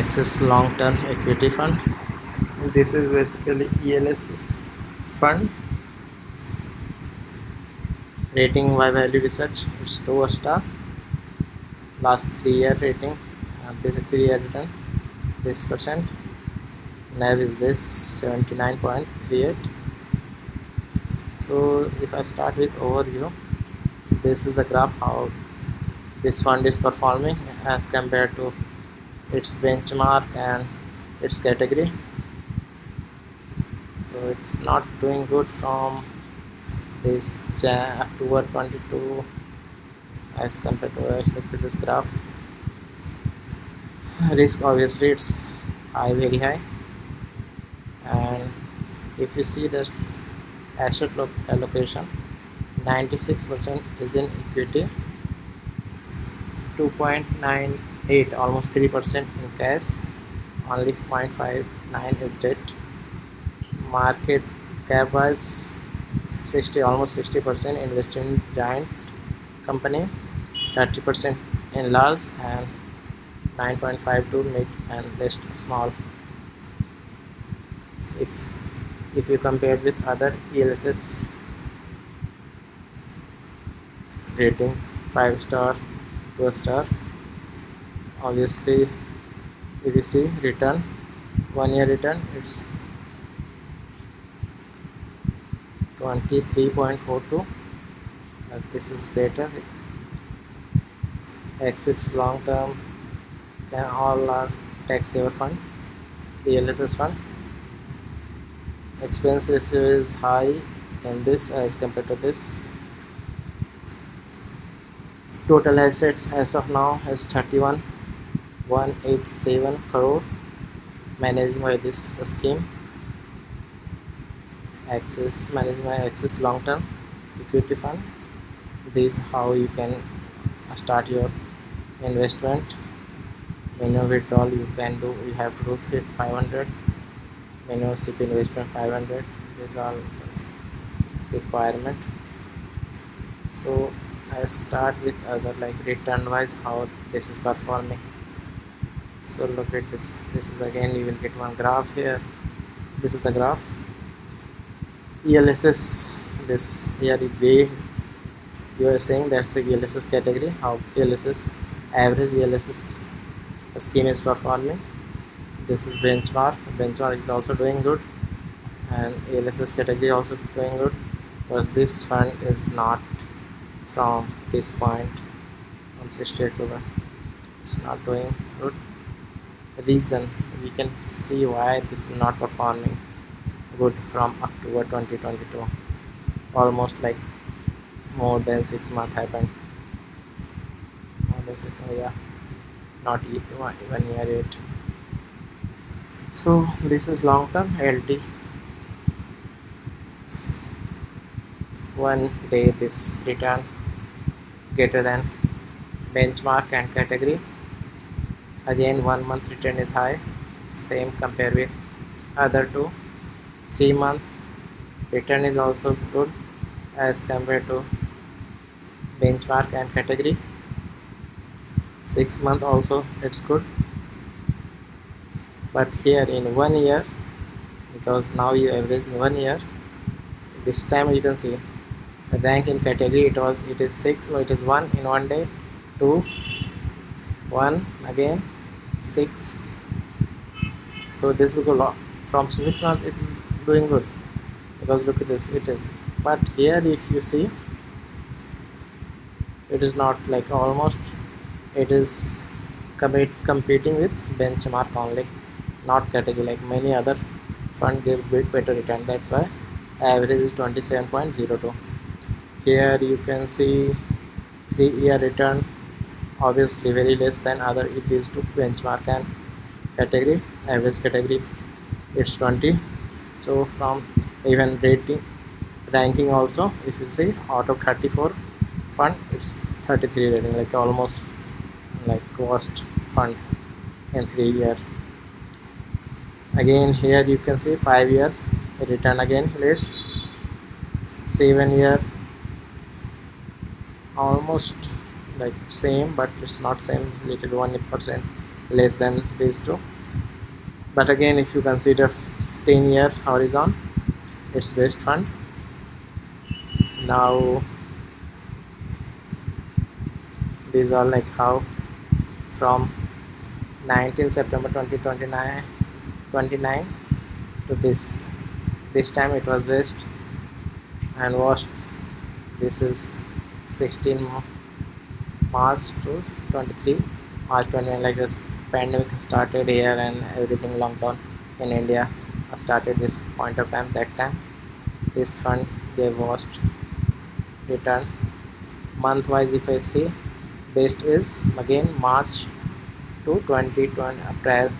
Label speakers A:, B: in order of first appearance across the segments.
A: Axis long-term equity fund. This is basically ELS fund. Rating by value research, it's 2 star. Last 3-year rating, this is 3-year return, this percent. NAV is this 79.38. So if I start with overview, this is the graph how this fund is performing as compared to its benchmark and its category. So it's not doing good from this October 22 as compared to look at this graph. Risk obviously it's high, very high, and if you see this asset allocation, 96% is in equity, 2.98 almost 3% in cash, only 0.59 is debt. Market cap wise 60 almost 60% invested in giant company, 30% in large, and 9.52 mid and list small. If you compare with other ELSs rating 5 star, 2 star, obviously if you see return, 1 year return, it's 23.42, but this is greater. Exits long term can all are tax saver fund, ELSS fund. Expense ratio is high in this as compared to this. Total assets as of now is 31,187 crore managed by this scheme. Axis managed by Axis long term equity fund. This is how you can start your investment. Minimum withdrawal you can do, you have to do 500. Minimum SIP investment 500. These are the requirement. So I start with other like return wise how this is performing. So look at this. This is again you will get one graph here. This is the graph. ELSS, this here gray, you are saying that's the ELSS category, how ELSS average ELSS scheme is performing. This is benchmark is also doing good, and ELSS category also doing good, because this fund is not from this point from 68 to 1, it's not doing good. Reason we can see why this is not performing good from October 2022, almost like more than 6 months happened. Yeah, not even year yet. So this is long term LT. One day this return greater than benchmark and category. Again 1 month return is high, same compare with other two. 3 month return is also good as compared to benchmark and category. 6 month also it's good, but here in 1 year, because now you average in 1 year, this time you can see the rank in category it is 6, no it is 1 in 1 day, 2, 1 again 6. So this is good. From 6 months it is doing good, because look at this, it is, but here if you see it is not like almost, it is competing with benchmark only, not category. Like many other fund give bit better return, that's why average is 27.02. Here you can see 3-year return, obviously very less than other these two, benchmark and category. Average category it's 20. So from even ranking also, if you see out of 34 fund it's 33 rating, like almost like worst fund in 3 year. Again here you can see 5-year return again less, 7-year almost like same, but it's not same, little 1% less than these two. But again, if you consider 10-year horizon, it's best fund. Now these are like how from 19 September 2029 to this time it was best and worst. This is 16 March to 23 March 29, like this pandemic started here and everything lockdown in India started this point of time. That time this fund gave worst return. Month wise, if I see, best is again March to 2020 April,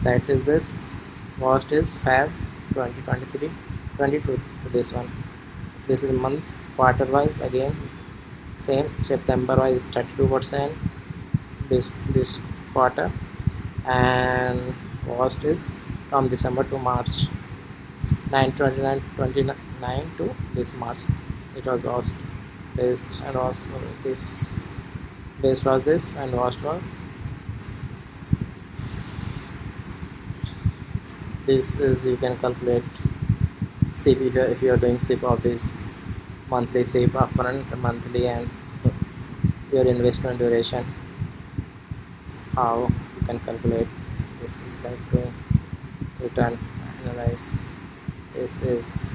A: that is this. Worst is Feb 2023 22 to this one. This is month. Quarter wise again same. September wise 32% this quarter, and worst is from December to March 29 to this March. It was worst. Best and also this. Best was this and worst was this. Is you can calculate SIP if you are doing SIP of this monthly SIP upfront, monthly, and your investment duration. How you can calculate this is like doing return analyze. This is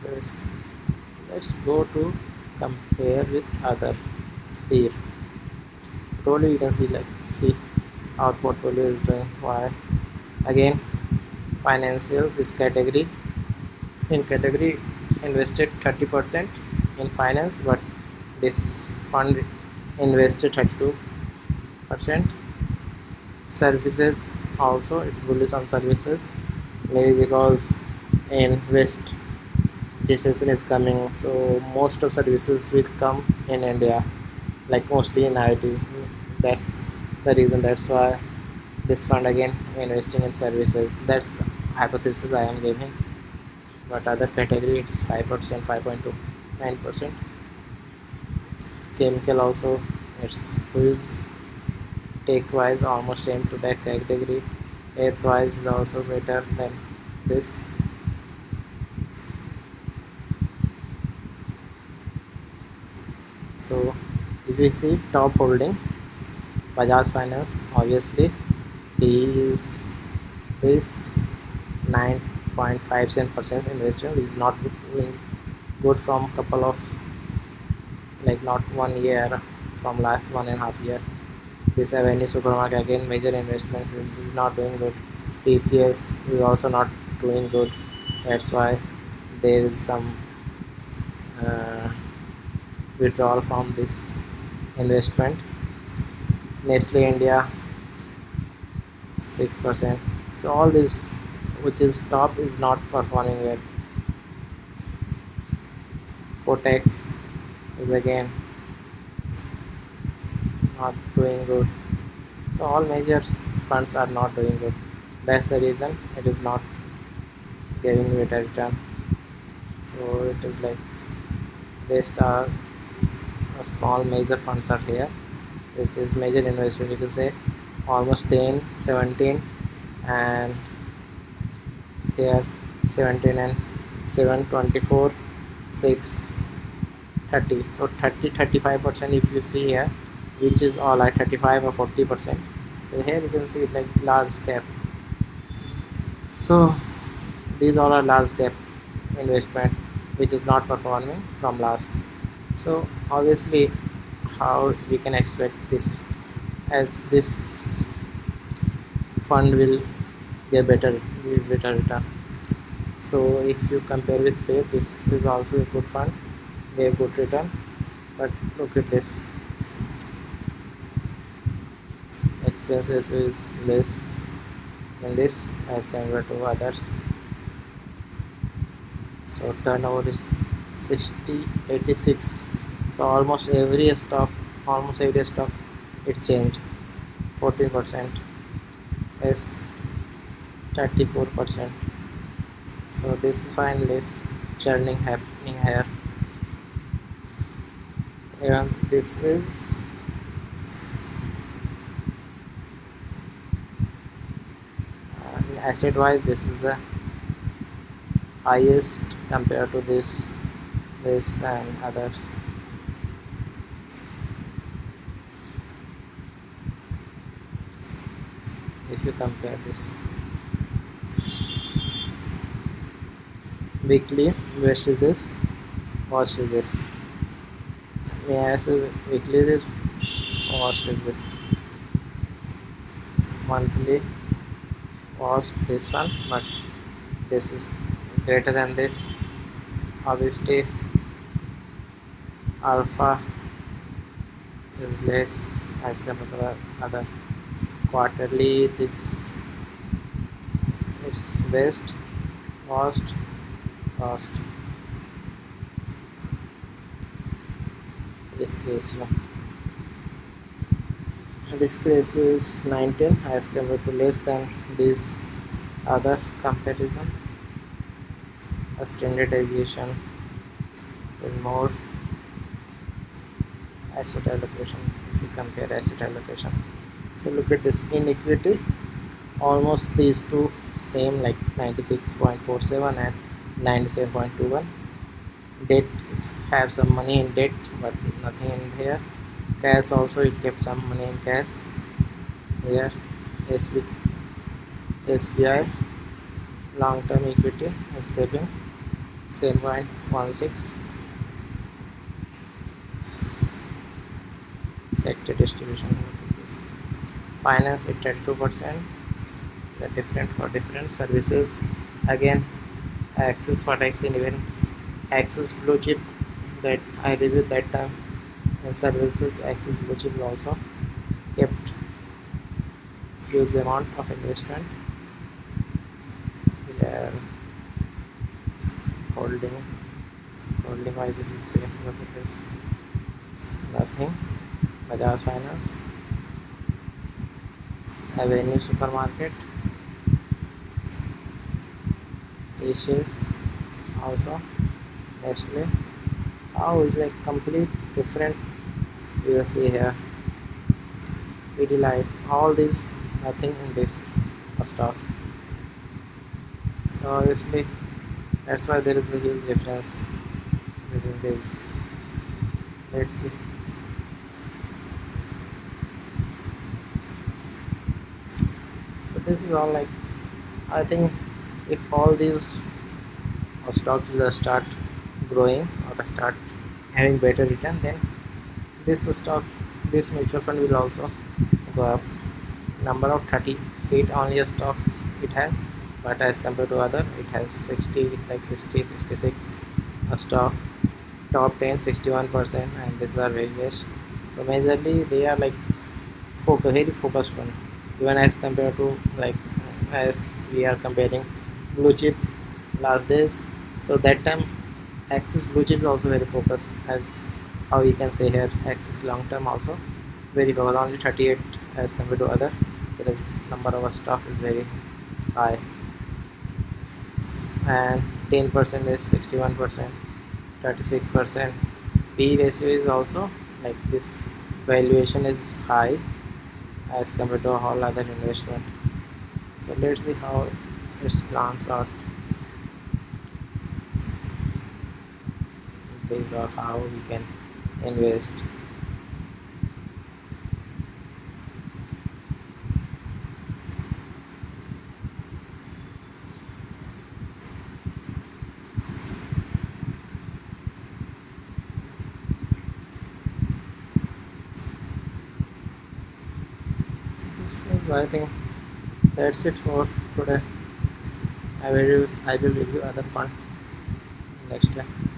A: this. Let's go to compare with other peer. Portfolio, you can see how the portfolio is doing. Why again financial, this category, in category invested 30% in finance, but this fund invested 32%. Services also, it's bullish on services, maybe because in west decision is coming, so most of services will come in India, like mostly in IT. That's the reason. That's why this fund again investing in services. That's hypothesis I am giving. But other category it's 5%, 5.2, 9%. Chemical also, it's who's take wise almost same to that category. Earth wise is also better than this. So if you see top holding Bajaj Finance, obviously he is this 9.57% investment, which is not good from couple of, like not 1 year, from last 1.5 year. This Avenue Supermarket again major investment, which is not doing good. TCS is also not doing good. That's why there is some uh, withdrawal from this investment. Nestle India 6%. So all this which is top is not performing well. Kotak is again not doing good. So all major funds are not doing good. That's the reason it is not giving better return. So it is like best are small major funds are here, which is major investment. You can say almost 10, 17, and here 17 and 7, 24, 6, 30. So 35% if you see here, which is all like 35 or 40%. And here you can see like large cap. So these all are large cap investment which is not performing from last. So obviously how we can expect this, as this fund will give better return. So if you compare with pay, this is also a good fund, gave good return. But look at this, expenses is less in this as compared to others. So turnover is 86. So almost every stock it changed. 14% is 34%. So this is fine, less churning happening here. Even this is in asset wise, this is the highest compared to this and others. If you compare this weekly, best is this, worst is this. May I say weekly this, worst is this. Monthly, worst this one, but this is greater than this. Obviously, alpha is less as compared to other. Quarterly, this it's best, worst, worst. Risk ratio. Risk ratio is 19 as compared to less than this other comparison. A standard deviation is more. Asset allocation, if we compare asset allocation, so look at this inequity, almost these two same, like 96.47 and 97.21. Debt, have some money in debt but nothing in here. Cash also, it kept some money in cash here. SBI long term equity escaping 7.16. Sector distribution, look at this. Finance at 32%, the different for different services. Again, Axis for tax, and even Axis blue chip that I reviewed that time. And services, Axis blue chip also kept huge amount of investment. Their holding wise, if you say, look at this, nothing. Bajaj Finance, Avenue Supermarket, Asians also, Nestle. How is like complete different. You will see here. Pidilite, all these, nothing in this stock. So obviously that's why there is a huge difference between this. Let's see. So this is all like, I think if all these stocks will start growing or start having better return, then this stock, this mutual fund will also go up. Number of 38 only stocks it has, but as compared to other, it has 60, like 60, 66 a stock. Top 10 61%, and these are very less. So majorly they are like very focused fund, even as compared to like as we are comparing blue chip last days. So that time Axis blue chip is also very focused, as how we can say here Axis long term also very focused, only 38 as compared to other, whereas number of stock is very high, and 10% is 61%, 36%. P ratio is also like this, valuation is high as compared to all other investment. So let's see how its plans out. These are how we can invest. So this is, I think that's it for today. I will review other fund next time.